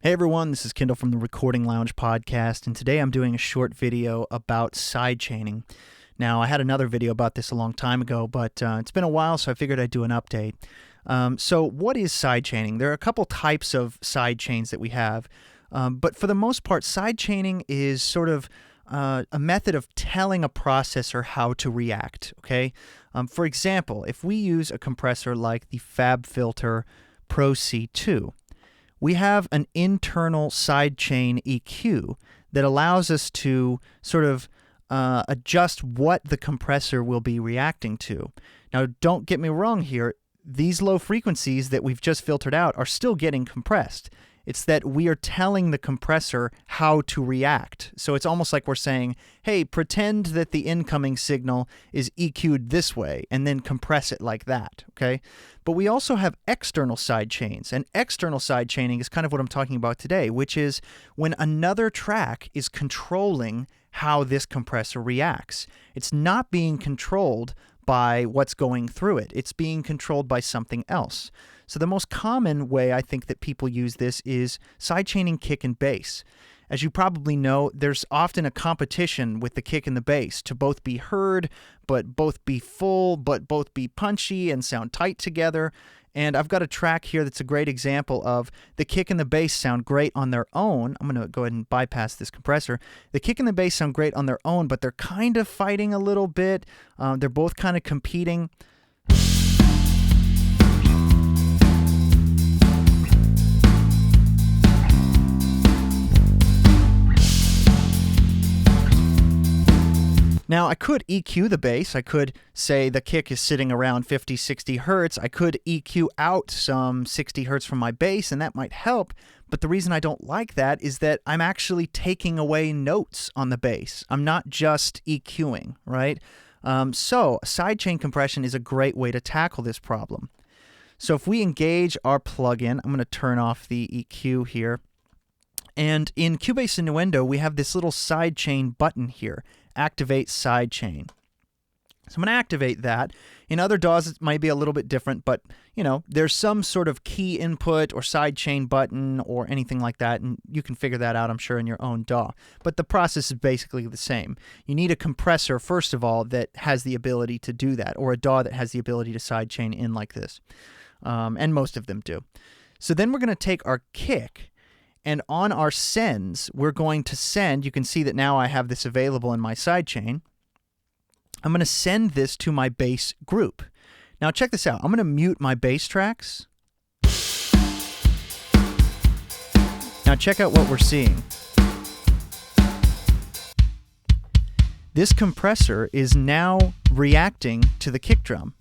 Hey everyone, this is Kendall from the Recording Lounge podcast, and today I'm doing a short video about sidechaining. Now, I had another video about this a long time ago, but it's been a while, so I figured I'd do an update. So what is sidechaining? There are a couple types of sidechains that we have, but for the most part, sidechaining is sort of a method of telling a processor how to react, okay? For example, if we use a compressor like the FabFilter Pro C2, we have an internal sidechain EQ that allows us to sort of adjust what the compressor will be reacting to. Now, don't get me wrong here. These low frequencies that we've just filtered out are still getting compressed. It's that we are telling the compressor how to react. So it's almost like we're saying, hey, pretend that the incoming signal is EQ'd this way, and then compress it like that, okay? But we also have external sidechains, and external sidechaining is kind of what I'm talking about today, which is when another track is controlling how this compressor reacts. It's not being controlled by what's going through it. It's being controlled by something else. So the most common way I think that people use this is sidechaining kick and bass. As you probably know, there's often a competition with the kick and the bass to both be heard, but both be full, but both be punchy and sound tight together. And I've got a track here that's a great example of the kick and the bass sound great on their own. I'm going to go ahead and bypass this compressor. The kick and the bass sound great on their own, but they're kind of fighting a little bit. They're both kind of competing. Now, I could EQ the bass. I could say the kick is sitting around 50, 60 hertz. I could EQ out some 60 hertz from my bass, and that might help. But the reason I don't like that is that I'm actually taking away notes on the bass. I'm not just EQing, right? So sidechain compression is a great way to tackle this problem. So if we engage our plugin, I'm going to turn off the EQ here. And in Cubase Innuendo, we have this little sidechain button here, Activate Sidechain. So I'm going to activate that. In other DAWs, it might be a little bit different, but you know, there's some sort of key input or sidechain button or anything like that, and you can figure that out, I'm sure, in your own DAW. But the process is basically the same. You need a compressor, first of all, that has the ability to do that, or a DAW that has the ability to sidechain in like this. And most of them do. So then we're going to take our kick, and on our sends, we're going to send, you can see that now I have this available in my sidechain. I'm going to send this to my bass group. Now check this out. I'm going to mute my bass tracks. Now check out what we're seeing. This compressor is now reacting to the kick drum.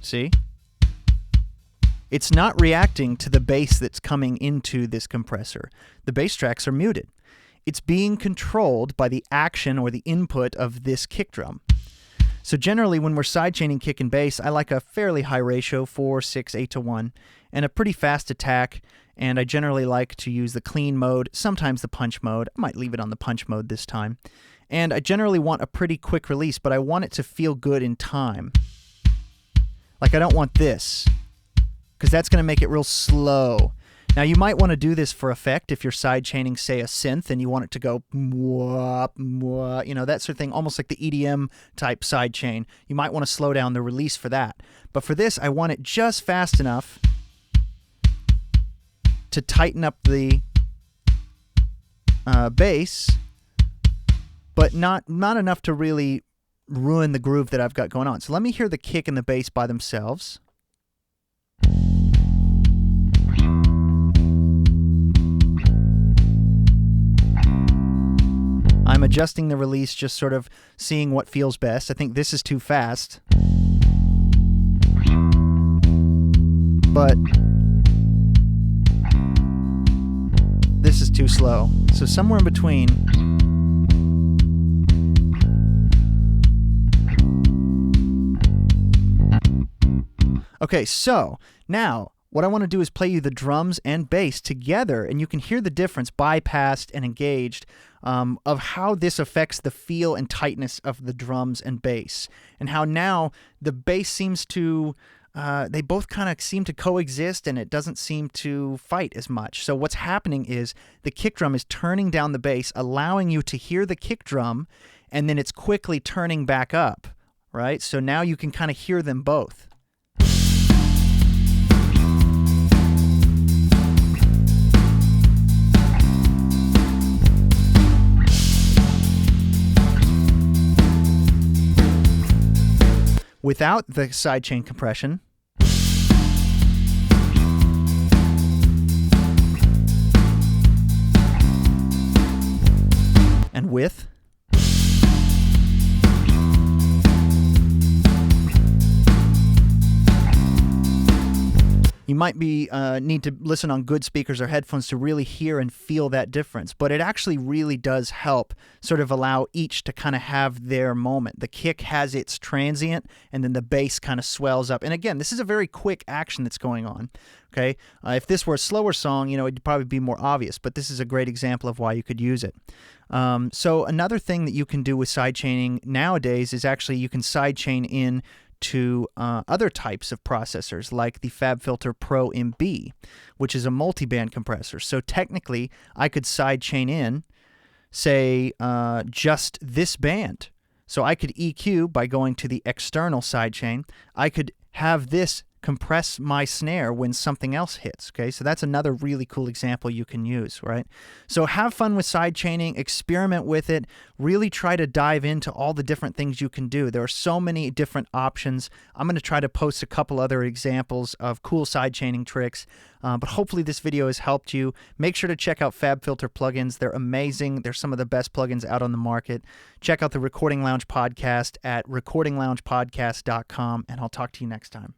See? It's not reacting to the bass that's coming into this compressor. The bass tracks are muted. It's being controlled by the action or the input of this kick drum. So generally, when we're sidechaining kick and bass, I like a fairly high ratio, 4, 6, 8 to 1, and a pretty fast attack, and I generally like to use the clean mode, sometimes the punch mode. I might leave it on the punch mode this time. And I generally want a pretty quick release, but I want it to feel good in time. Like I don't want this, because that's going to make it real slow. Now, you might want to do this for effect if you're sidechaining, say, a synth, and you want it to go mwah, mwah, you know, that sort of thing, almost like the EDM type sidechain. You might want to slow down the release for that. But for this, I want it just fast enough to tighten up the bass, but not enough to really ruin the groove that I've got going on. So let me hear the kick and the bass by themselves. I'm adjusting the release, just sort of seeing what feels best. I think this is too fast. But this is too slow. So somewhere in between. Okay, so now what I want to do is play you the drums and bass together, and you can hear the difference, bypassed and engaged, of how this affects the feel and tightness of the drums and bass, and how now the bass seems to they both kind of seem to coexist, and it doesn't seem to fight as much. So what's happening is the kick drum is turning down the bass, allowing you to hear the kick drum, and then it's quickly turning back up, right? So now you can kind of hear them both. Without the sidechain compression, and with, you might need to listen on good speakers or headphones to really hear and feel that difference. But it actually really does help sort of allow each to kind of have their moment. The kick has its transient, and then the bass kind of swells up. And again, this is a very quick action that's going on. Okay, if this were a slower song, it'd probably be more obvious. But this is a great example of why you could use it. So another thing that you can do with sidechaining nowadays is actually you can sidechain in to other types of processors like the FabFilter Pro MB, which is a multi-band compressor. So technically, I could sidechain in, say, just this band. So I could EQ by going to the external sidechain. I could have this compress my snare when something else hits. Okay, so that's another really cool example you can use, right? So have fun with sidechaining, experiment with it, really try to dive into all the different things you can do. There are so many different options. I'm going to try to post a couple other examples of cool sidechaining tricks, but hopefully this video has helped you. Make sure to check out FabFilter plugins. They're amazing. They're some of the best plugins out on the market. Check out the Recording Lounge podcast at recordingloungepodcast.com, and I'll talk to you next time.